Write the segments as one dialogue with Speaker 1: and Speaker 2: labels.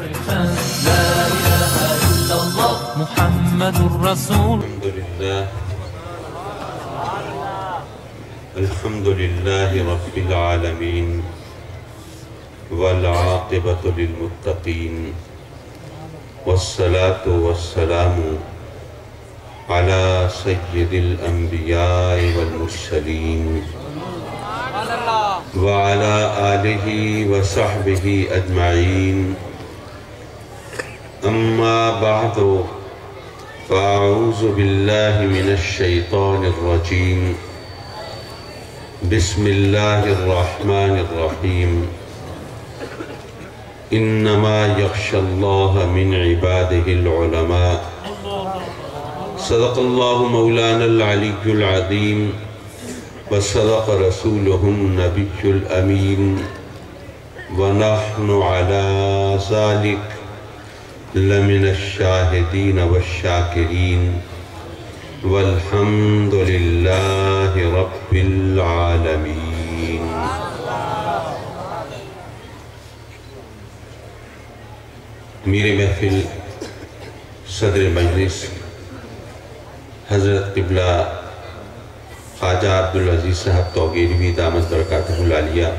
Speaker 1: لا إله إلا الله محمد رسول.
Speaker 2: الحمد لله رب العالمين والعاقبة للمتقين والصلاة والسلام على سيد الأنبياء والمرسلين وعلى آله وصحبه أجمعين. أما بعد فأعوذ بالله من الشيطان الرجيم. بسم الله الرحمن الرحيم. إنما يخشى الله من عباده العلماء. صدق الله مولانا العلي العظيم وصدق رسوله النبي الأمين ونحن على ذلك لمن الشاهدين والشاكرين والحمد لله رب العالمين. میرے محفل صدر مجلس حضرت قبلہ خواجہ عبدالعزیز صاحب توگیروی دامت برکاتہ العالیہ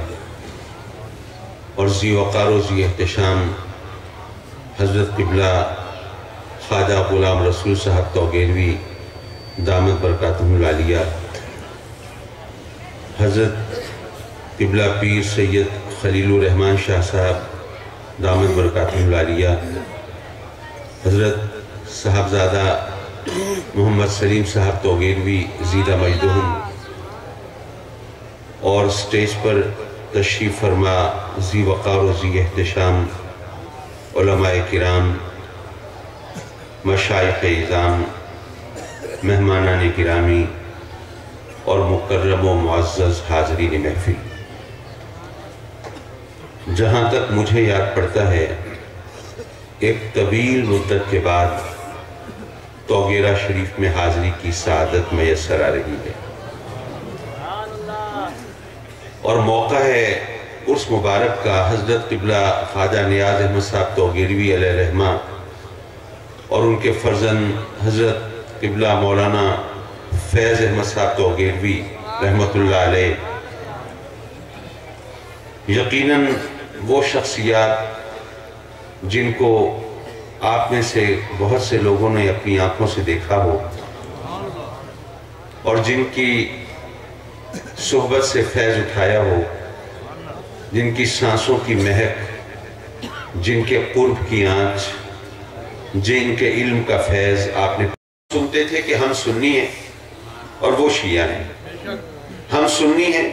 Speaker 2: اور ذی وقار و ذی احتشام حضرت قبلہ خواجہ غلام رسول صاحب توگیروی دامت برکاتہ العالیہ، حضرت قبلہ پیر سید خلیل الرحمن شاہ صاحب دامت برکاتہ العالیہ، حضرت صاحبزادہ محمد سلیم صاحب توگیروی زیدہ مجدہم، اور سٹیج پر تشریف فرما ذی وقار و ذی احتشام علماء کرام، مشائخ اعظام، مہمانان گرامی اور مکرم و معزز حاضرین محفل، جہاں تک مجھے یاد پڑتا ہے ایک طویل مدت کے بعد توگیرہ شریف میں حاضری کی سعادت میسر آ رہی ہے، اور موقع ہے اس مبارک کا حضرت قبلہ خواجہ نیاز احمد صاحب توگیروی علیہ رحمہ اور ان کے فرزند حضرت قبلہ مولانا فیض احمد صاحب توگیروی رحمت اللہ علیہ، یقیناً وہ شخصیات جن کو آپ میں سے بہت سے لوگوں نے اپنی آنکھوں سے دیکھا ہو اور جن کی صحبت سے فیض اٹھایا ہو، جن کی سانسوں کی مہک، جن کے قرب کی آنچ، جن کے علم کا فیض آپ نے سنتے تھے کہ ہم سنی ہیں اور وہ شیعہ ہیں، ہم سنی ہیں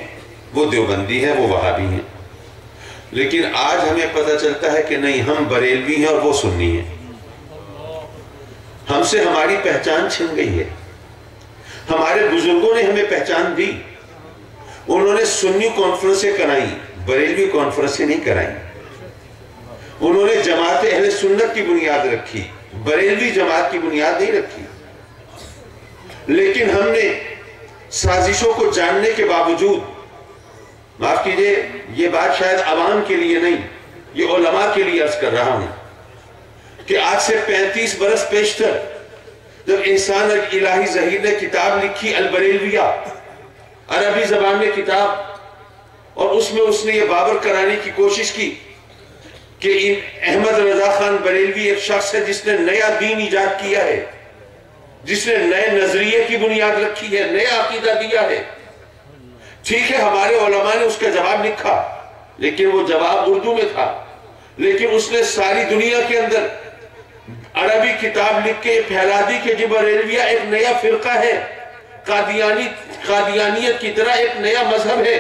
Speaker 2: وہ دیوبندی ہیں وہ وہابی ہیں، لیکن آج ہمیں پتہ چلتا ہے کہ نہیں، ہم بریلوی ہیں اور وہ سنی ہیں۔ ہم سے ہماری پہچان چھن گئی ہے۔ ہمارے بزرگوں نے ہمیں پہچان دی، انہوں نے سنی کانفرنسیں کرائیں، بریلوی کانفرنسیں نہیں کرائیں۔ انہوں نے جماعت اہل سنت کی بنیاد رکھی، بریلوی جماعت کی بنیاد نہیں رکھی، لیکن ہم نے سازشوں کو جاننے کے باوجود، معاف کیجئے یہ بات شاید عوام کے لیے نہیں، یہ علماء کے لیے عرض کر رہا ہوں کہ آج سے 35 برس پیشتر جب انسان الہی ظہیر نے کتاب لکھی البریلویہ، عربی زبان میں کتاب، اور اس میں اس نے یہ بابر کرانے کی کوشش کی کہ احمد رضا خان بریلوی ایک شخص ہے جس نے نیا دین ایجاد کیا ہے، جس نے نئے نظریے کی بنیاد رکھی ہے، نیا عقیدہ دیا ہے۔ ٹھیک ہے، ہمارے علماء نے اس کا جواب لکھا، لیکن وہ جواب اردو میں تھا، لیکن اس نے ساری دنیا کے اندر عربی کتاب لکھ کے پھیلا دی کہ جب بریلویہ ایک نیا فرقہ ہے، قادیانیت کی طرح ایک نیا مذہب ہے۔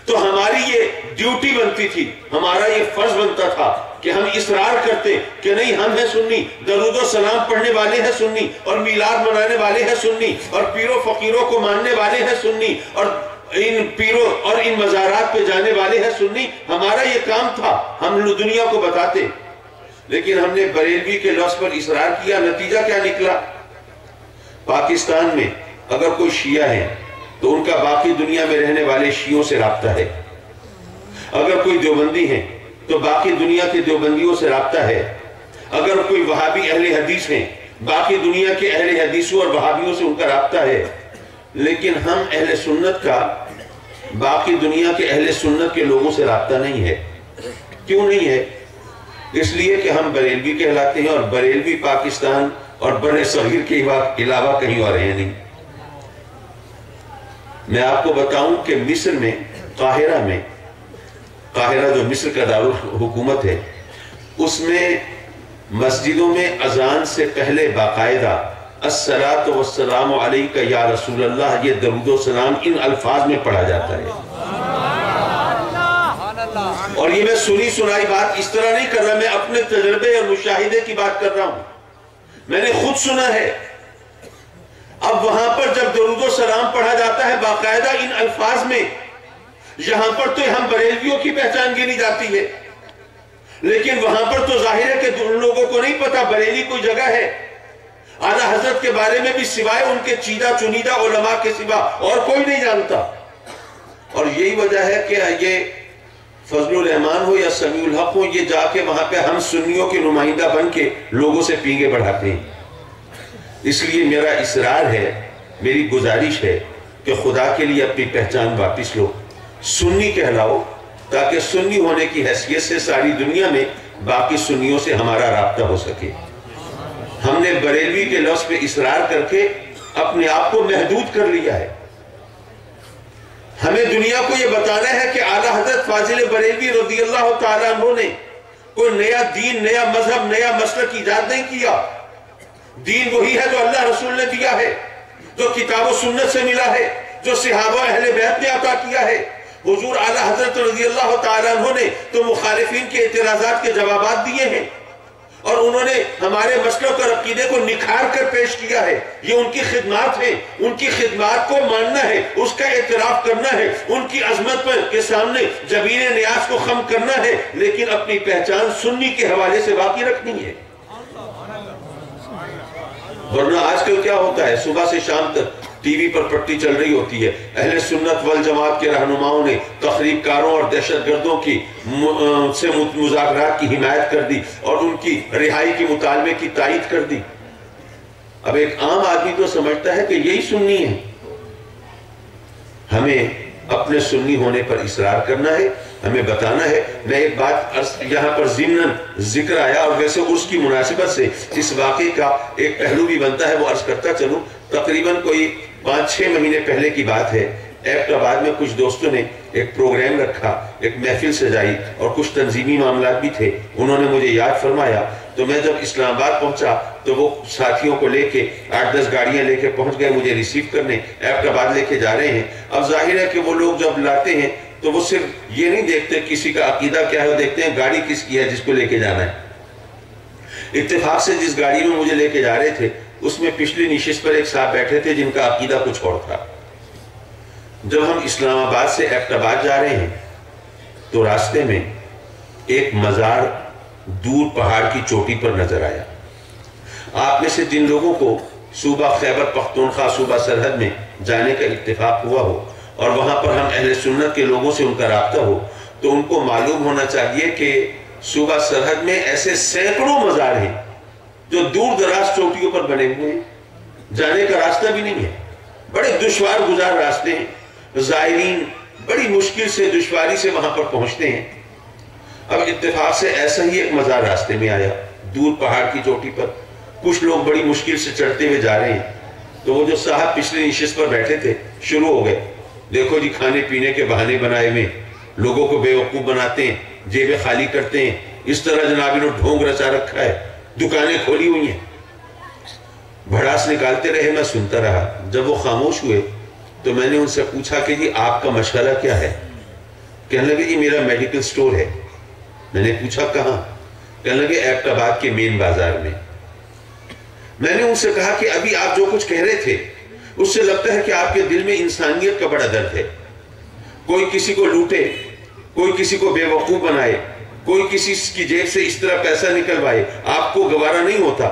Speaker 2: تو ہماری یہ ڈیوٹی بنتی تھی، ہمارا یہ فرض بنتا تھا کہ ہم اصرار کرتے کہ نہیں، ہم ہیں سنی، درود و سلام پڑھنے والے ہیں سنی، اور میلاد منانے والے ہیں سنی، اور پیروں فقیروں کو ماننے والے ہیں سنی، اور ان پیروں اور ان مزارات پہ جانے والے ہیں سنی۔ ہمارا یہ کام تھا، ہم دنیا کو بتاتے، لیکن ہم نے بریلوی کے لفظ پر اصرار کیا۔ نتیجہ کیا نکلا؟ پاکستان میں اگر کوئی شیعہ ہے تو ان کا باقی دنیا میں رہنے والے شیعوں سے رابطہ ہے، اگر کوئی دیوبندی ہے تو باقی دنیا کے دیوبندیوں سے رابطہ ہے. اگر کوئی وہابی اہل حدیث ہیں باقی دنیا کے اہل حدیثوں اور وہابیوں سے ان کا رابطہ ہے. لیکن ہم اہل سنت کا باقی دنیا کے اہل سنت کے لوگوں سے رابطہ نہیں ہے. کیوں نہیں ہے؟ اس لیے کہ ہم بریلوی کہلاتے ہیں اور بریلوی پاکستان اور بر صغیر کے علاوہ کہیں اور ہیں نہیں. میں آپ کو بتاؤں کہ مصر میں قاہرہ جو مصر کا دارالحکومت ہے اس میں مسجدوں میں اذان سے پہلے باقاعدہ الصلاۃ والسلام علیک یا رسول اللہ یہ درود و سلام ان الفاظ میں پڑھا جاتا ہے. اور یہ میں سنی سنائی بات اس طرح نہیں کر رہا, میں اپنے تجربے اور مشاہدے کی بات کر رہا ہوں. میں نے خود سنا ہے. اب وہاں پر جب درود و سلام پڑھا جاتا ہے باقاعدہ ان الفاظ میں, یہاں پر تو ہم بریلویوں کی پہچان گنی جاتی ہے, لیکن وہاں پر تو ظاہر ہے کہ ان لوگوں کو نہیں پتا بریلی کوئی جگہ ہے. اعلیٰ حضرت کے بارے میں بھی سوائے ان کے چیدہ چنیدہ علماء کے سوا اور کوئی نہیں جانتا. اور یہی وجہ ہے کہ یہ فضل الرحمان ہو یا سمیع الحق ہو, یہ جا کے وہاں پہ ہم سنیوں کے نمائندہ بن کے لوگوں سے پینگے بڑھاتے ہیں. اس لیے میرا اصرار ہے, میری گزارش ہے کہ خدا کے لیے اپنی پہچان واپس لو, سنی کہلاؤ, تاکہ سنی ہونے کی حیثیت سے ساری دنیا میں باقی سنیوں سے ہمارا رابطہ ہو سکے. ہم نے بریلوی کے لفظ پہ اصرار کر کے اپنے آپ کو محدود کر لیا ہے. ہمیں دنیا کو یہ بتانا ہے کہ اعلیٰ حضرت فاضل بریلوی رضی اللہ تعالیٰ عنہ نے کوئی نیا دین, نیا مذہب, نیا مسلک ایجاد نہیں کیا. دین وہی ہے جو اللہ رسول نے دیا ہے, جو کتاب و سنت سے ملا ہے, جو صحابہ اہل بیت نے عطا کیا ہے. حضور اعلیٰ حضرت رضی اللہ تعالیٰ عنہ نے تو مخالفین کے اعتراضات کے جوابات دیے ہیں, اور انہوں نے ہمارے مسلک اور عقیدے کو نکھار کر پیش کیا ہے. یہ ان کی خدمات ہیں, ان کی خدمات کو ماننا ہے, اس کا اعتراف کرنا ہے, ان کی عظمت پر کے سامنے جبین نیاز کو خم کرنا ہے, لیکن اپنی پہچان سنی کے حوالے سے باقی رکھنی ہے. ورنہ آج کل کیا ہوتا ہے, صبح سے شام تک ٹی وی پر پٹی چل رہی ہوتی ہے, اہل سنت والجماعت کے رہنماؤں نے تخریب کاروں اور دہشت گردوں کی سے مذاکرات کی حمایت کر دی اور ان کی رہائی کے مطالبے کی تائید کر دی. اب ایک عام آدمی تو سمجھتا ہے کہ یہی سنی ہے. ہمیں اپنے سنی ہونے پر اصرار کرنا ہے, ہمیں بتانا ہے. میں ایک بات یہاں پر ضمناً ذکر آیا, اور ویسے اس کی مناسبت سے اس واقعے کا ایک پہلو بھی بنتا ہے, وہ عرض کرتا چلوں. تقریباً کوئی 5-6 مہینے پہلے کی بات ہے. ایبٹ آباد میں کچھ دوستوں نے ایک پروگرام رکھا, ایک محفل سجائی, اور کچھ تنظیمی معاملات بھی تھے. انہوں نے مجھے یاد فرمایا, تو میں جب اسلام آباد پہنچا تو وہ ساتھیوں کو لے کے 8-10 گاڑیاں لے کے پہنچ گئے مجھے ریسیو کرنے. ایبٹ آباد لے کے جا رہے ہیں. اب ظاہر ہے کہ وہ لوگ جب لاتے ہیں تو وہ صرف یہ نہیں دیکھتے کسی کا عقیدہ کیا ہے, وہ دیکھتے ہیں گاڑی کس کی ہے جس کو لے کے جانا ہے. اتفاق سے جس گاڑی میں مجھے لے کے جا رہے تھے اس میں پچھلی نشست پر ایک صاحب بیٹھے تھے جن کا عقیدہ کچھ اور تھا. جب ہم اسلام آباد سے ایبٹ آباد جا رہے ہیں تو راستے میں ایک مزار دور پہاڑ کی چوٹی پر نظر آیا. آپ میں سے جن لوگوں کو صوبہ خیبر پختونخوا صوبہ سرحد میں جانے کا اتفاق ہوا ہو اور وہاں پر ہم اہل سنت کے لوگوں سے ان کا رابطہ ہو, تو ان کو معلوم ہونا چاہیے کہ صوبہ سرحد میں ایسے سینکڑوں مزار ہیں جو دور دراز چوٹیوں پر بنے ہوئے ہیں, جانے کا راستہ بھی نہیں ہے, بڑے دشوار گزار راستے ہیں, زائرین بڑی مشکل سے دشواری سے وہاں پر پہنچتے ہیں. اب اتفاق سے ایسا ہی ایک مزار راستے میں آیا دور پہاڑ کی چوٹی پر. کچھ لوگ بڑی مشکل سے چڑھتے ہوئے جا رہے ہیں, تو وہ جو صاحب پچھلی نشست پر بیٹھے تھے شروع ہو گئے, دیکھو جی کھانے پینے کے بہانے بنائے ہوئے, لوگوں کو بے وقوف بناتے ہیں, جیبیں خالی کرتے ہیں, اس طرح جناب انہوں نے ڈھونگ رچا رکھا ہے, دکانیں کھولی ہوئی ہیں. بھڑاس نکالتے رہے, میں سنتا رہا. جب وہ خاموش ہوئے تو میں نے ان سے پوچھا کہ جی آپ کا مشغلہ کیا ہے؟ کہنے لگے جی میرا میڈیکل سٹور ہے. میں نے پوچھا کہاں؟ کہنے لگے ایبٹ آباد کے مین بازار میں. میں نے ان سے کہا کہ ابھی آپ جو کچھ کہہ رہے تھے اس سے لگتا ہے کہ آپ کے دل میں انسانیت کا بڑا درد ہے. کوئی کسی کو لوٹے, کوئی کسی کو بے وقوف بنائے, کوئی کسی کی جیب سے اس طرح پیسہ نکلوائے, آپ کو گوارا نہیں ہوتا.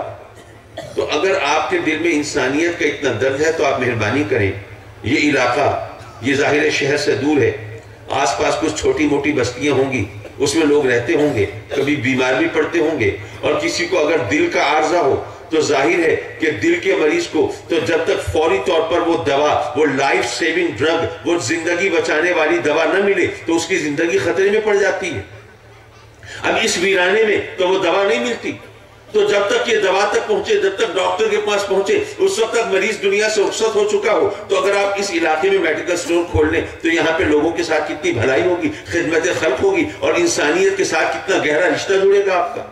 Speaker 2: تو اگر آپ کے دل میں انسانیت کا اتنا درد ہے تو آپ مہربانی کریں, یہ علاقہ یہ ظاہر شہر سے دور ہے, آس پاس کچھ چھوٹی موٹی بستیاں ہوں گی, اس میں لوگ رہتے ہوں گے، کبھی بیمار بھی پڑتے ہوں گے، اور کسی کو اگر دل کا عارضہ ہو تو ظاہر ہے کہ دل کے مریض کو تو جب تک فوری طور پر وہ دوا، وہ لائف سیونگ ڈرگ، وہ زندگی بچانے والی دوا نہ ملے تو اس کی زندگی خطرے میں پڑ جاتی ہے۔ اب اس ویرانے میں تو وہ دوا نہیں ملتی، تو جب تک یہ دوا تک پہنچے، جب تک ڈاکٹر کے پاس پہنچے، اس وقت تک مریض دنیا سے رخصت ہو چکا ہو۔ تو اگر آپ اس علاقے میں میڈیکل سٹور کھول لیں تو یہاں پہ لوگوں کے ساتھ کتنی بھلائی ہوگی، خدمت خلق ہوگی، اور انسانیت کے ساتھ کتنا گہرا رشتہ جڑے گا آپ کا۔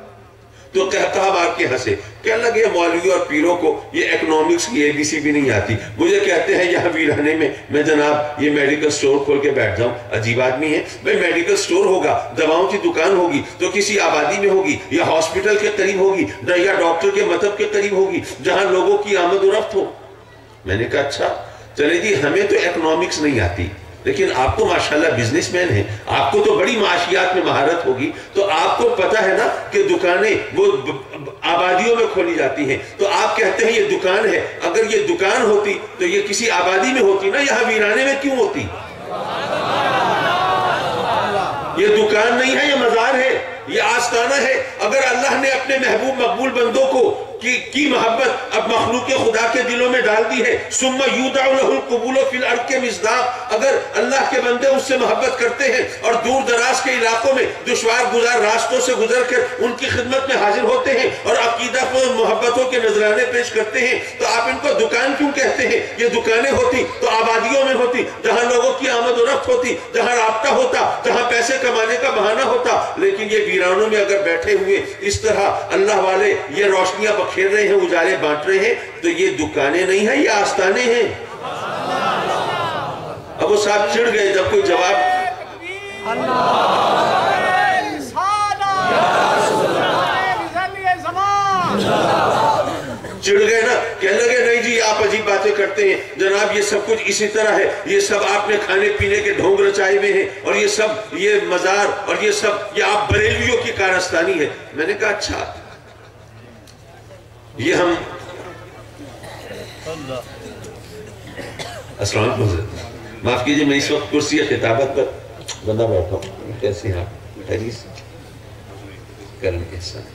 Speaker 2: تو کہتا آپ کے ہنسے، کہنے لگے مولوی اور پیروں کو یہ اکنامکس کی ABC بھی نہیں آتی، مجھے کہتے ہیں یہاں ویرانے میں جناب یہ میڈیکل سٹور کھول کے بیٹھ جاؤں۔ عجیب آدمی ہے بھائی، میڈیکل سٹور ہوگا، دواؤں کی دکان ہوگی تو کسی آبادی میں ہوگی، یا ہاسپٹل کے قریب ہوگی، یا ڈاکٹر کے مطب کے قریب ہوگی، جہاں لوگوں کی آمد و رفت ہو۔ میں نے کہا اچھا چلے جی، ہمیں تو اکنامکس نہیں آتی، لیکن آپ تو ماشاءاللہ بزنس مین ہیں، آپ کو تو بڑی معاشیات میں مہارت ہوگی، تو آپ کو پتا ہے نا کہ دکانیں وہ آبادیوں میں کھولی جاتی ہیں، تو آپ کہتے ہیں یہ دکان ہے، اگر یہ دکان ہوتی تو یہ کسی آبادی میں ہوتی نا، یہاں ویرانے میں کیوں ہوتی؟ یہ دکان نہیں ہے، یہ مزار ہے، یہ آستانہ ہے۔ اگر اللہ نے اپنے محبوب مقبول بندوں کو کی محبت اب مخلوق خدا کے دلوں میں ڈال دی ہے، ثم یودع لہ القبول فی الارض کے مصداق، اگر اللہ کے بندے اس سے محبت کرتے ہیں اور دور دراز کے علاقوں میں دشوار گزار راستوں سے گزر کر ان کی خدمت میں حاضر ہوتے ہیں اور عقیدہ کو محبتوں کے نذرانے پیش کرتے ہیں، تو آپ ان کو دکان کیوں کہتے ہیں؟ یہ دکانیں ہوتی تو آبادیوں میں ہوتی، جہاں لوگوں کی آمد و رفت ہوتی، جہاں رابطہ ہوتا، جہاں پیسے کمانے کا بہانہ ہوتا۔ لیکن یہ ویرانوں میں اگر بیٹھے ہوئے اس طرح اللہ والے یہ روشنیاں بکھیر رہے ہیں، اجالے بانٹ رہے ہیں، تو یہ دکانیں نہیں ہیں، یہ آستانے ہیں۔ اب وہ صاحب چڑ گئے جب کوئی جواب چڑ گئے نا، کہنے لگے نہیں جی آپ عجیب باتیں کرتے ہیں جناب، یہ سب کچھ اسی طرح ہے، یہ سب آپ نے کھانے پینے کے ڈھونگ رچائے ہوئے ہیں، اور یہ سب یہ مزار اور یہ سب یہ آپ بریلویوں کی کارستانی ہے۔ میں نے کہا اچھا، یہ ہم السلام علیکم، معاف کیجئے میں اس وقت کرسی خطابت پر بندہ بیٹھا ہوں۔ کیسے ہیں آپ؟ حدیث کرم احسان۔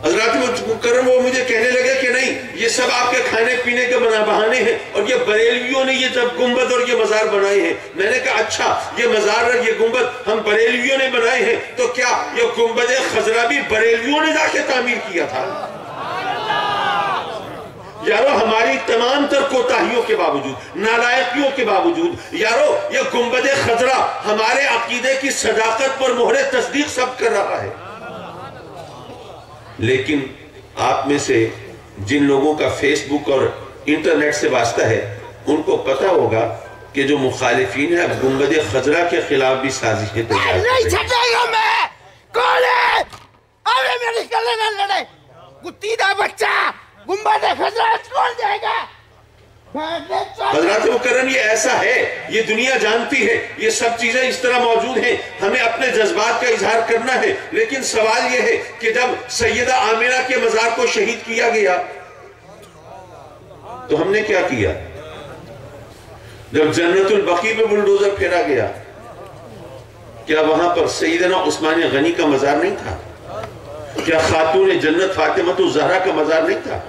Speaker 2: حضرات مکرم وہ مجھے کہنے لگے کہ نہیں یہ سب آپ کے کھانے پینے کے بہانے ہیں، اور یہ بریلویوں نے یہ جب گنبد اور یہ مزار بنائے ہیں۔ میں نے کہا اچھا، یہ مزار اور یہ گنبد ہم بریلویوں نے بنائے ہیں، تو کیا یہ گنبد خضرا بھی بریلویوں نے جا کے تعمیر کیا تھا؟ یارو ہماری تمام تر کوتاہیوں کے باوجود، نالائقیوں کے باوجود، یارو یہ گنبد خضرا ہمارے عقیدے کی صداقت پر مہر تصدیق سب کر رہا ہے۔ لیکن آپ میں سے جن لوگوں کا فیس بک اور انٹرنیٹ سے واسطہ ہے ان کو پتا ہوگا کہ جو مخالفین ہیں اب گنبد خضرا کے خلاف بھی سازشیں تیار
Speaker 3: نہیں چھٹے گا میں، کون ہے؟ آوے میری کلے نہ لڑے، کتی دا بچہ گنبد خضرا چھوڑ جائے گا۔
Speaker 2: حضرات مکرم یہ ایسا ہے، یہ دنیا جانتی ہے، یہ سب چیزیں اس طرح موجود ہیں، ہمیں اپنے جذبات کا اظہار کرنا ہے، لیکن سوال یہ ہے کہ جب سیدہ آمنہ کے مزار کو شہید کیا گیا تو ہم نے کیا کیا؟ جب جنت البقیع میں بلڈوزر پھیرا گیا، کیا وہاں پر سیدنا عثمان غنی کا مزار نہیں تھا؟ کیا خاتون جنت فاطمہ الزہرا کا مزار نہیں تھا؟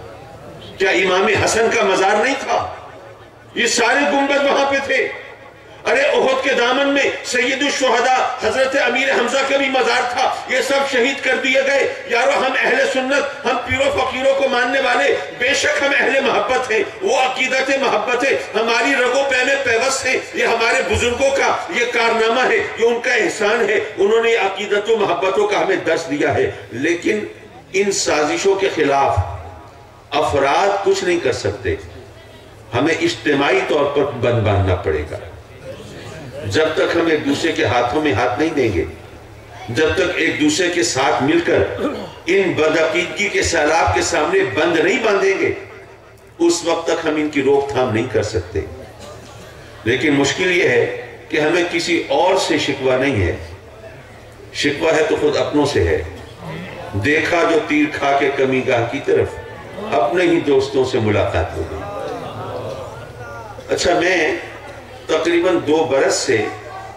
Speaker 2: کیا امام حسن کا مزار نہیں تھا؟ یہ سارے گنبد وہاں پہ تھے۔ ارے احد کے دامن میں سید الشہداء حضرت امیر حمزہ کا بھی مزار تھا، یہ سب شہید کر دیے گئے۔ یارو ہم اہل سنت، ہم پیروں فقیروں کو ماننے والے، بے شک ہم اہل محبت ہیں، وہ عقیدت محبت ہے، ہماری رگوں پہ میں پیوست ہے، یہ ہمارے بزرگوں کا یہ کارنامہ ہے، یہ ان کا احسان ہے، انہوں نے عقیدت و محبتوں کا ہمیں درس دیا ہے۔ لیکن ان سازشوں کے خلاف افراد کچھ نہیں کر سکتے، ہمیں اجتماعی طور پر بند باندھنا پڑے گا۔ جب تک ہم ایک دوسرے کے ہاتھوں میں ہاتھ نہیں دیں گے، جب تک ایک دوسرے کے ساتھ مل کر ان بدعقیدگی کے سیلاب کے سامنے بند نہیں باندھیں گے، اس وقت تک ہم ان کی روک تھام نہیں کر سکتے۔ لیکن مشکل یہ ہے کہ ہمیں کسی اور سے شکوہ نہیں ہے، شکوہ ہے تو خود اپنوں سے ہے۔ دیکھا جو تیر کھا کے کمی گاہ کی طرف، اپنے ہی دوستوں سے ملاقات ہو گئی۔ اچھا میں تقریباً 2 برس سے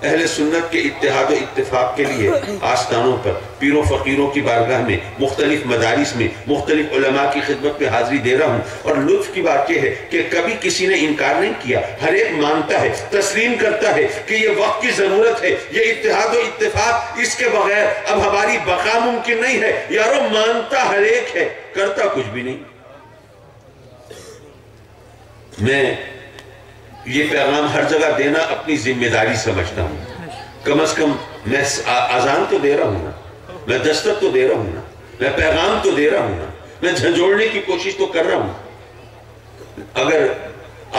Speaker 2: اہل سنت کے اتحاد و اتفاق کے لیے آستانوں پر پیر و فقیروں کی بارگاہ میں مختلف مدارس میں مختلف علماء کی خدمت میں حاضری دے رہا ہوں، اور لطف کی بات یہ ہے کہ کبھی کسی نے انکار نہیں کیا، ہر ایک مانتا ہے، تسلیم کرتا ہے کہ یہ وقت کی ضرورت ہے، یہ اتحاد و اتفاق، اس کے بغیر اب ہماری بقا ممکن نہیں ہے۔ یارو مانتا ہر ایک ہے، کرتا کچھ بھی نہیں۔ میں یہ پیغام ہر جگہ دینا اپنی ذمہ داری سمجھتا ہوں۔ کم از کم میں اذان تو دے رہا ہوں نا، میں دستک تو دے رہا ہوں نا، میں پیغام تو دے رہا ہوں نا، میں جھنجھوڑنے کی کوشش تو کر رہا ہوں۔ اگر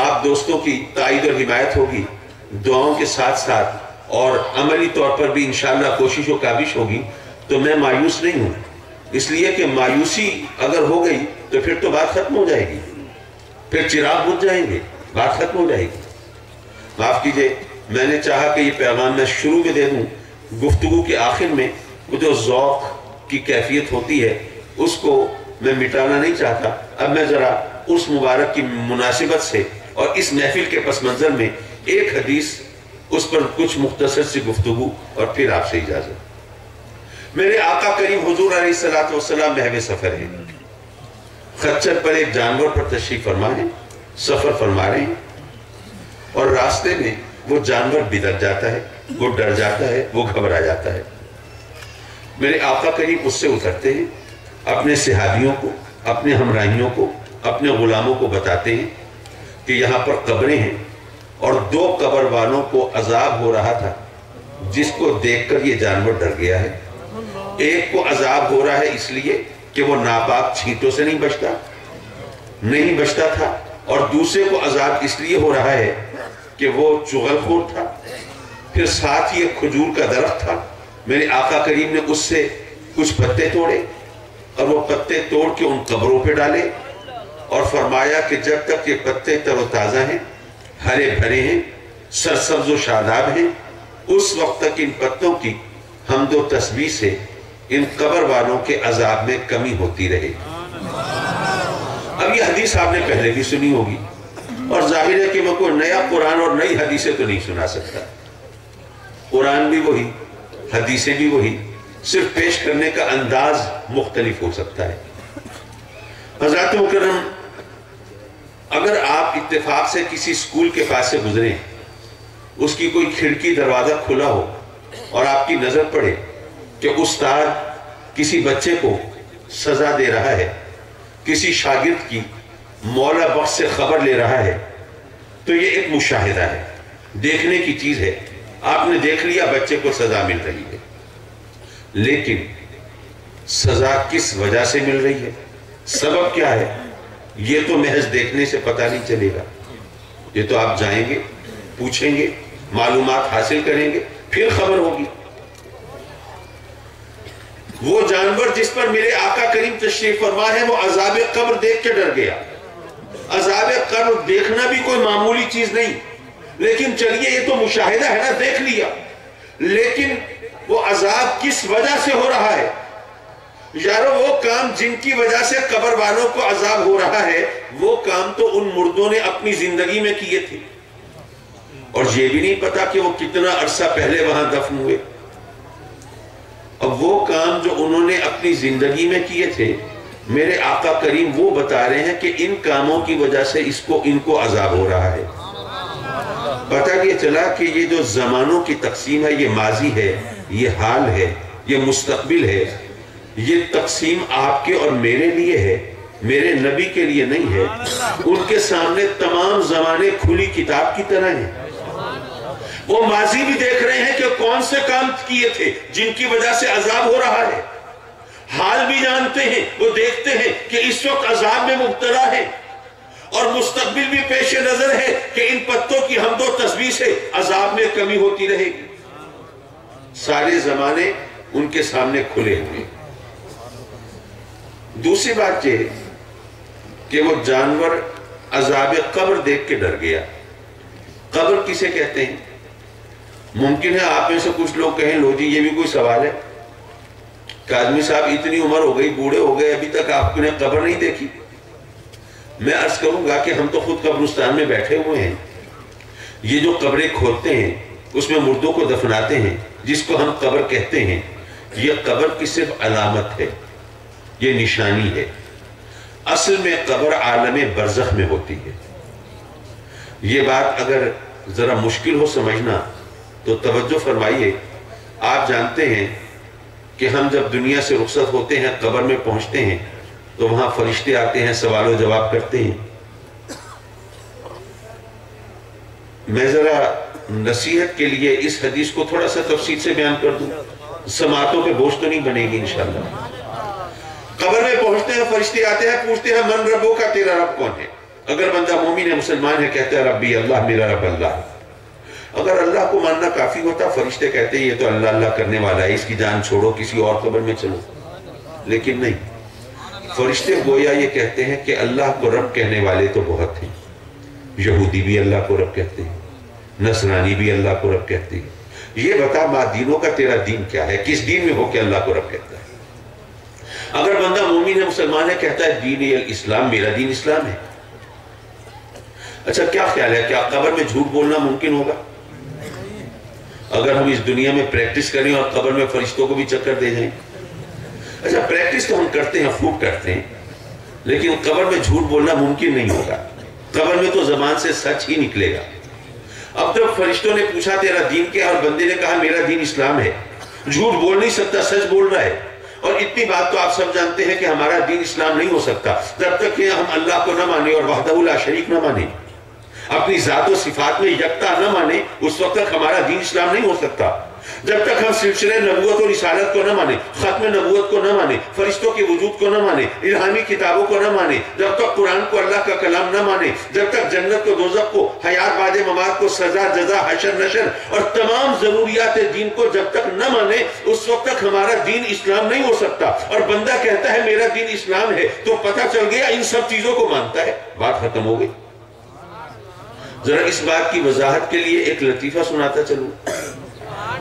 Speaker 2: آپ دوستوں کی تائید اور حمایت ہوگی، دعاؤں کے ساتھ ساتھ اور عملی طور پر بھی انشاءاللہ کوشش و کاوش ہوگی تو میں مایوس نہیں ہوں، اس لیے کہ مایوسی اگر ہو گئی تو پھر تو بات ختم ہو جائے گی، پھر چراغ بجھ جائیں گے، بات ختم ہو جائے گی۔ معاف کیجئے، میں نے چاہا کہ یہ پیغام میں شروع میں دے دوں، گفتگو کے آخر میں وہ جو ذوق کی کیفیت ہوتی ہے اس کو میں مٹانا نہیں چاہتا۔ اب میں ذرا اس مبارک کی مناسبت سے اور اس محفل کے پس منظر میں ایک حدیث، اس پر کچھ مختصر سی گفتگو اور پھر آپ سے اجازت۔ میرے آقا کریم حضور علیہ السلام محو سفر ہیں، خچر پر ایک جانور پر تشریف فرما ہے، سفر فرما رہے ہیں، اور راستے میں وہ جانور بدک جاتا ہے، وہ ڈر جاتا ہے، وہ گھبرا جاتا ہے۔ میرے آقا کریم اس سے اترتے ہیں، اپنے صحابیوں کو، اپنے ہمراہیوں کو، اپنے غلاموں کو بتاتے ہیں کہ یہاں پر قبریں ہیں، اور 2 قبر والوں کو عذاب ہو رہا تھا جس کو دیکھ کر یہ جانور ڈر گیا ہے۔ ایک کو عذاب ہو رہا ہے اس لیے کہ وہ ناپاک چھینٹوں سے نہیں بچتا تھا، اور دوسرے کو عذاب اس لیے ہو رہا ہے کہ وہ چغل خور تھا۔ پھر ساتھ ہی ایک کھجور کا درخت تھا، میرے آقا کریم نے اس سے کچھ پتے توڑے اور وہ پتے توڑ کے ان قبروں پہ ڈالے، اور فرمایا کہ جب تک یہ پتے تر و تازہ ہیں، ہرے بھرے ہیں، سرسبز و شاداب ہیں، اس وقت تک ان پتوں کی حمد و تسبیح سے ان قبر والوں کے عذاب میں کمی ہوتی رہے۔ اب یہ حدیث آپ نے پہلے بھی سنی ہوگی، اور ظاہر ہے کہ میں کوئی نیا قرآن اور نئی حدیثیں تو نہیں سنا سکتا۔ قرآن بھی وہی، حدیثیں بھی وہی، صرف پیش کرنے کا انداز مختلف ہو سکتا ہے۔ حضرات مکرم، اگر آپ اتفاق سے کسی سکول کے پاس سے گزریں، اس کی کوئی کھڑکی دروازہ کھلا ہو اور آپ کی نظر پڑے کہ استاد کسی بچے کو سزا دے رہا ہے، کسی شاگرد کی مولا بخش سے خبر لے رہا ہے، تو یہ ایک مشاہدہ ہے، دیکھنے کی چیز ہے۔ آپ نے دیکھ لیا بچے کو سزا مل رہی ہے، لیکن سزا کس وجہ سے مل رہی ہے، سبب کیا ہے، یہ تو محض دیکھنے سے پتہ نہیں چلے گا۔ یہ تو آپ جائیں گے، پوچھیں گے، معلومات حاصل کریں گے، پھر خبر ہوگی۔ وہ جانور جس پر میرے آقا کریم تشریف فرما ہے، وہ عذاب قبر دیکھ کے ڈر گیا۔ عذاب قبر دیکھنا بھی کوئی معمولی چیز نہیں، لیکن چلیے یہ تو مشاہدہ ہے نا، دیکھ لیا، لیکن وہ عذاب کس وجہ سے ہو رہا ہے؟ یارو وہ کام جن کی وجہ سے قبر والوں کو عذاب ہو رہا ہے، وہ کام تو ان مردوں نے اپنی زندگی میں کیے تھے، اور یہ بھی نہیں پتا کہ وہ کتنا عرصہ پہلے وہاں دفن ہوئے۔ اب وہ کام جو انہوں نے اپنی زندگی میں کیے تھے، میرے آقا کریم وہ بتا رہے ہیں کہ ان کاموں کی وجہ سے ان کو عذاب ہو رہا ہے۔ پتہ یہ چلا کہ یہ جو زمانوں کی تقسیم ہے، یہ ماضی ہے، یہ حال ہے، یہ مستقبل ہے، یہ تقسیم آپ کے اور میرے لیے ہے، میرے نبی کے لیے نہیں ہے۔ ان کے سامنے تمام زمانے کھلی کتاب کی طرح ہیں۔ وہ ماضی بھی دیکھ رہے ہیں کہ کون سے کام کیے تھے جن کی وجہ سے عذاب ہو رہا ہے، حال بھی جانتے ہیں، وہ دیکھتے ہیں کہ اس وقت عذاب میں مبتلا ہے، اور مستقبل بھی پیش نظر ہے کہ ان پتوں کی حمد و تسبیح سے عذاب میں کمی ہوتی رہے گی۔ سارے زمانے ان کے سامنے کھلے ہوئے۔ دوسری بات یہ کہ وہ جانور عذاب قبر دیکھ کے ڈر گیا۔ قبر کسے کہتے ہیں؟ ممکن ہے آپ میں سے کچھ لوگ کہیں، لو جی یہ بھی کوئی سوال ہے کہ آدمی صاحب اتنی عمر ہو گئی، بوڑھے ہو گئے، ابھی تک آپ نے قبر نہیں دیکھی۔ میں عرض کروں گا کہ ہم تو خود قبرستان میں بیٹھے ہوئے ہیں، یہ جو قبریں کھودتے ہیں اس میں مردوں کو دفناتے ہیں، جس کو ہم قبر کہتے ہیں، یہ قبر کی صرف علامت ہے، یہ نشانی ہے۔ اصل میں قبر عالم برزخ میں ہوتی ہے۔ یہ بات اگر ذرا مشکل ہو سمجھنا تو توجہ فرمائیے۔ آپ جانتے ہیں کہ ہم جب دنیا سے رخصت ہوتے ہیں، قبر میں پہنچتے ہیں تو وہاں فرشتے آتے ہیں، سوال و جواب کرتے ہیں۔ میں ذرا نصیحت کے لیے اس حدیث کو تھوڑا سا تفصیل سے بیان کر دوں، سماعتوں پہ بوجھ تو نہیں بنے گی انشاءاللہ۔ قبر میں پہنچتے ہیں، فرشتے آتے ہیں، پوچھتے ہیں من ربو کا، تیرا رب کون ہے؟ اگر بندہ مومن ہے، مسلمان ہے، کہتا ہے ربی اللہ، میرا رب اللہ۔ اگر اللہ کو ماننا کافی ہوتا، فرشتے کہتے ہیں یہ تو اللہ اللہ کرنے والا ہے، اس کی جان چھوڑو، کسی اور قبر میں چلو۔ لیکن نہیں، فرشتے گویا یہ کہتے ہیں کہ اللہ کو رب کہنے والے تو بہت ہیں۔ یہودی بھی اللہ کو رب کہتے ہیں، نصرانی بھی اللہ کو رب کہتے ہیں۔ یہ بتا ماں دینوں کا تیرا دین کیا ہے؟ کس دین میں ہو کہ اللہ کو رب کہتا ہے؟ اگر بندہ مومن ہے، مسلمان ہے، کہتا ہے دین الاسلام، میرا دین اسلام ہے۔ اچھا کیا خیال ہے، کیا قبر میں جھوٹ بولنا ممکن ہوگا؟ اگر ہم اس دنیا میں پریکٹس کریں اور قبر میں فرشتوں کو بھی چکر دے جائیں؟ اچھا پریکٹس تو ہم کرتے ہیں، خوب کرتے ہیں، لیکن قبر میں جھوٹ بولنا ممکن نہیں ہوگا۔ قبر میں تو زبان سے سچ ہی نکلے گا۔ اب جب فرشتوں نے پوچھا تیرا دین کیا، اور بندے نے کہا میرا دین اسلام ہے، جھوٹ بول نہیں سکتا، سچ بول رہا ہے۔ اور اتنی بات تو آپ سب جانتے ہیں کہ ہمارا دین اسلام نہیں ہو سکتا جب تک کہ ہم اللہ کو نہ مانیں اور وحدہ لا شریک نہ مانیں، اپنی ذات و صفات میں یکتا نہ مانیں، اس وقت تک ہمارا دین اسلام نہیں ہو سکتا۔ جب تک ہم سلسلہ نبوت اور رسالت کو نہ مانیں، ختم نبوت کو نہ مانیں، فرشتوں کے وجود کو نہ مانیں، الہامی کتابوں کو نہ مانیں، جب تک قرآن کو اللہ کا کلام نہ مانیں، جب تک جنت کو دوزخ کو، حیات بعد ممات کو، سزا جزا حشر نشر اور تمام ضروریات دین کو جب تک نہ مانیں، اس وقت تک ہمارا دین اسلام نہیں ہو سکتا۔ اور بندہ کہتا ہے میرا دین اسلام ہے تو پتہ چل گیا ان سب چیزوں کو مانتا ہے، بات ختم ہو گئی۔ ذرا اس بات کی وضاحت کے لیے ایک لطیفہ سناتا چلوں۔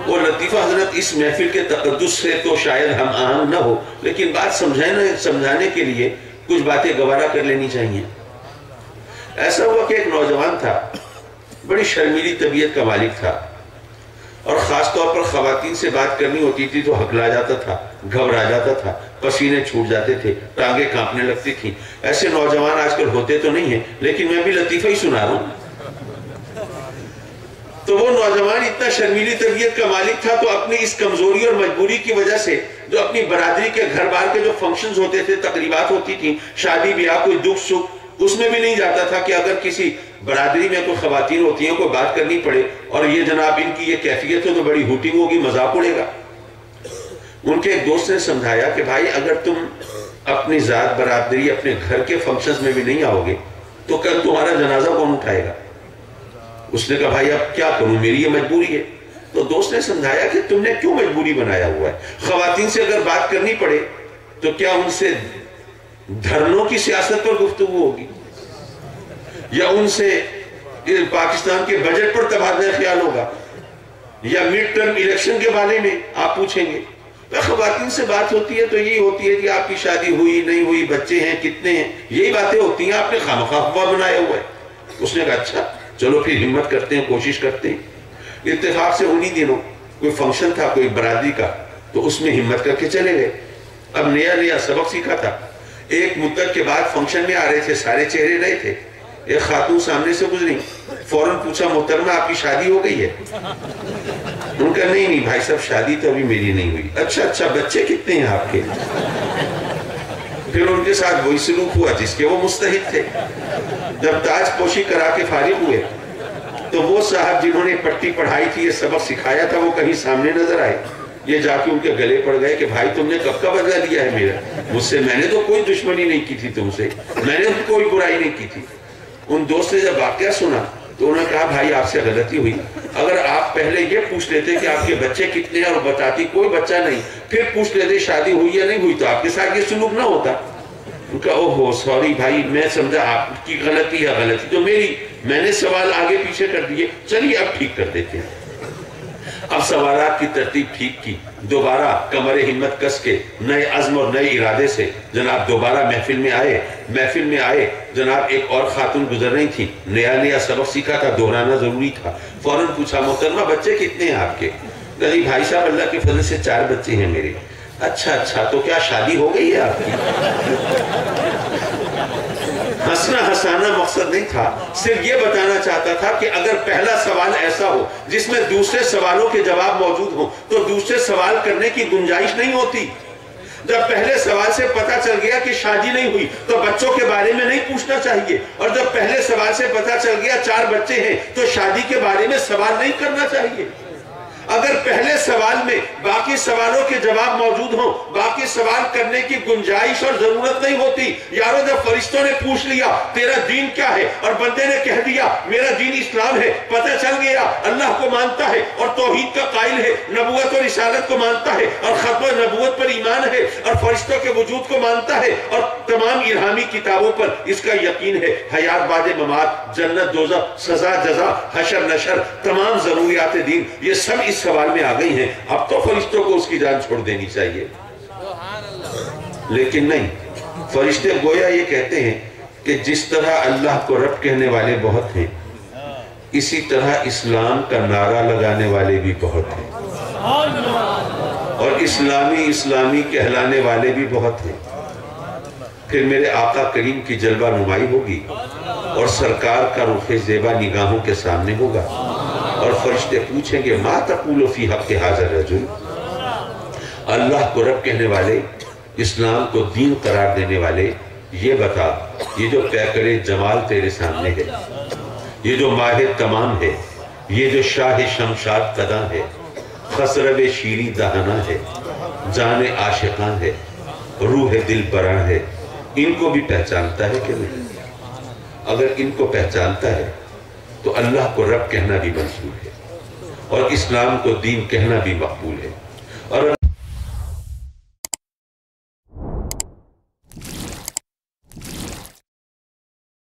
Speaker 2: وہ لطیفہ حضرت اس محفل کے تقدس سے تو شاید ہم آہنگ نہ ہو، لیکن بات سمجھانے کے لیے کچھ باتیں گوارا کر لینی چاہیے۔ ایسا ہوا کہ ایک نوجوان تھا، بڑی شرمیلی طبیعت کا مالک تھا، اور خاص طور پر خواتین سے بات کرنی ہوتی تھی تو ہکلا جاتا تھا، گھبرا جاتا تھا، پسینے چھوٹ جاتے تھے، ٹانگیں کانپنے لگتی تھیں۔ ایسے نوجوان آج کل ہوتے تو نہیں ہیں، لیکن میں بھی لطیفہ ہی سنا رہا ہوں۔ تو وہ نوجوان اتنا شرمیلی طبیعت کا مالک تھا، تو اپنی اس کمزوری اور مجبوری کی وجہ سے جو اپنی برادری کے گھر بار کے جو فنکشنز ہوتے تھے، تقریبات ہوتی تھیں، شادی بیاہ، کوئی دکھ سکھ، اس میں بھی نہیں جاتا تھا کہ اگر کسی برادری میں کوئی خواتین ہوتی ہیں، کوئی بات کرنی پڑے اور یہ جناب ان کی یہ کیفیت ہو تو بڑی ہوٹنگ ہوگی، مذاق اڑے گا۔ ان کے ایک دوست نے سمجھایا کہ بھائی اگر تم اپنی ذات برادری اپنے گھر کے فنکشنز میں بھی نہیں آؤ گے تو کل تمہارا جنازہ کون اٹھائے گا؟ اس نے کہا بھائی اب کیا کروں، میری یہ مجبوری ہے۔ تو دوست نے سمجھایا کہ تم نے کیوں مجبوری بنایا ہوا ہے؟ خواتین سے اگر بات کرنی پڑے تو کیا ان سے دھرنوں کی سیاست پر گفتگو ہوگی، یا ان سے پاکستان کے بجٹ پر تبادلہ خیال ہوگا، یا مڈ ٹرم الیکشن کے بارے میں آپ پوچھیں گے؟ خواتین سے بات ہوتی ہے تو یہی ہوتی ہے کہ آپ کی شادی ہوئی نہیں ہوئی، بچے ہیں کتنے ہیں، یہی باتیں ہوتی ہیں، آپ نے خواہ مخواہ بنایا ہوا ہے۔ اس نے کہا اچھا چلو پھر ہمت کرتے ہیں، کوشش کرتے ہیں۔ اتفاق سے انہی دنوں کوئی فنکشن تھا کوئی برادری کا، تو اس میں ہمت کر کے چلے گئے۔ اب نیا سبق سیکھا تھا۔ ایک مدت کے بعد فنکشن میں آ رہے تھے، سارے چہرے رہے تھے، ایک خاتون سامنے سے گزری، فوراً پوچھا محترمہ آپ کی شادی ہو گئی ہے؟ ان کا نہیں بھائی صاحب شادی تو ابھی میری نہیں ہوئی۔ اچھا بچے کتنے ہیں آپ کے؟ پھر ان کے ساتھ وہی سلوک ہوا جس کے وہ مستحق تھے۔ جب تاج پوشی کرا کے فارغ ہوئے تو وہ صاحب جنہوں نے پٹی پڑھائی تھی، یہ سبق سکھایا تھا، وہ کہیں سامنے نظر آئے۔ یہ جا کے ان کے گلے پڑ گئے کہ بھائی تم نے کب کا بدلہ لیا ہے میرا؟ مجھ سے میں نے تو کوئی دشمنی نہیں کی تھی تم سے، میں نے کوئی برائی نہیں کی تھی۔ ان دوست نے جب واقعہ سنا تو انہوں نے کہا بھائی آپ سے غلطی ہوئی، اگر آپ پہلے یہ پوچھ لیتے کہ آپ کے بچے کتنے ہیں اور بتاتی کوئی بچہ نہیں، پھر پوچھ لیتے شادی ہوئی یا نہیں ہوئی، تو آپ کے ساتھ یہ سلوک نہ ہوتا۔ ان کا اوہو سوری بھائی، میں سمجھا آپ کی غلطی ہے، غلطی تو میری، میں نے سوال آگے پیچھے کر دیے، چلیے اب ٹھیک کر دیتے ہیں۔ اب سوالات کی ترتیب ٹھیک کی، دوبارہ کمر ہمت کس کے نئے عزم اور نئے ارادے سے جناب دوبارہ محفل میں آئے جناب ایک اور خاتون گزر رہی تھی، نیا سبق سیکھا تھا، دہرانا ضروری تھا، فوراً پوچھا محترمہ بچے کتنے ہیں آپ کے؟ نہیں بھائی صاحب اللہ کے فضل سے 4 بچے ہیں میرے۔ اچھا تو کیا شادی ہو گئی ہے آپ کی؟ ہنسانا مقصد نہیں تھا، صرف یہ بتانا چاہتا تھا کہ اگر پہلا سوال ایسا ہو جس میں دوسرے سوالوں کے جواب موجود ہوں تو دوسرے سوال کرنے کی گنجائش نہیں ہوتی۔ جب پہلے سوال سے پتا چل گیا کہ شادی نہیں ہوئی تو بچوں کے بارے میں نہیں پوچھنا چاہیے، اور جب پہلے سوال سے پتا چل گیا 4 بچے ہیں تو شادی کے بارے میں سوال نہیں کرنا چاہیے۔ اگر پہلے سوال میں باقی سوالوں کے جواب موجود ہوں، باقی سوال کرنے کی گنجائش اور ضرورت نہیں ہوتی۔ یارو جب فرشتوں نے پوچھ لیا تیرا دین کیا ہے اور بندے نے کہہ دیا میرا دین اسلام ہے، پتہ چل گیا اللہ کو مانتا ہے اور توحید کا قائل ہے، نبوت اور رسالت کو مانتا ہے اور ختم نبوت پر ایمان ہے اور فرشتوں کے وجود کو مانتا ہے اور تمام الہامی کتابوں پر اس کا یقین ہے، حیات بعد ممات، جنت دوزخ، سزا جزا، حشر نشر، تمام ضروریات دین یہ سب اس سوال میں آ گئی ہیں، اب تو فرشتوں کو اس کی جان چھوڑ دینی چاہیے۔ لیکن نہیں، فرشتے گویا یہ کہتے ہیں کہ جس طرح اللہ کو رب کہنے والے بہت ہیں اسی طرح اسلام کا نعرہ لگانے والے بھی بہت ہیں، اور اسلامی کہلانے والے بھی بہت ہیں۔ پھر میرے آقا کریم کی جلوہ نمائی ہوگی اور سرکار کا رخ زیبا نگاہوں کے سامنے ہوگا اور فرشتے پوچھیں گے ما تقول فی حق ھذا الرجل، اللہ کو رب کہنے والے، اسلام کو دین قرار دینے والے، یہ بتا یہ جو پیکر جمال تیرے سامنے ہے، یہ جو ماہ تمام ہے، یہ جو شاہ شمشاد قداں ہے، خسرو شیریں دہنا ہے، جان عاشقاں ہے، روح دل براں ہے، ان کو بھی پہچانتا ہے کہ نہیں؟ اگر ان کو پہچانتا ہے تو اللہ کو رب کہنا بھی منظور ہے اور اسلام کو دین کہنا بھی مقبول ہے، اور